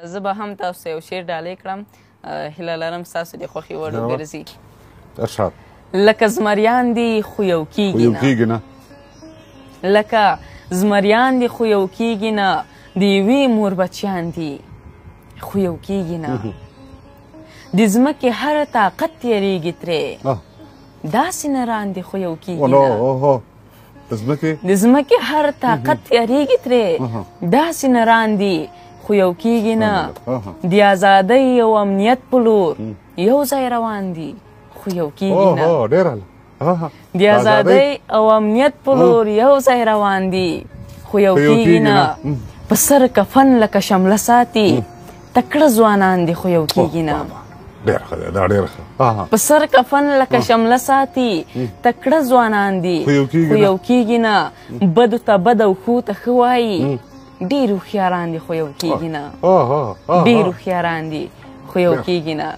زه به هم تاسو یو شعر ډالۍ کړم، هیله لرم ستاسو د خوښې وړ وګرځي. ارشاد. لکه زمریان دي خو یو کېږي نه، لکه زمریان دي خو یو کېږي نه، د یوې مور بچیان دي خو یو کېږي نه، د ځمکې هر طاقت تېرېږي ترې، داسې نران دي خو یو کېږي نه، د ځمکې هر طاقت تېرېږي ترې، داسې نران دي خو یو کېږي نه، د ازادۍ او امنیت په لور یو ځای روان دي خو یو کېږي نه، د ازادۍ او امنیت په لور یو ځای روان دي خو یو کېږي نه، په سر کفن لکه شمله ساتي تکړه ځوانان دي خو یو کېږي نه، په سر کفن لکه شمله ساتي تکړه ځوانان دي خو یو کېږي نه، بدو ته بد او ښو ته ښه وایي ډېر هوښیاران دي خو یو کېږي نه، ډېر هوښیاران دي خو یو کېږي نه.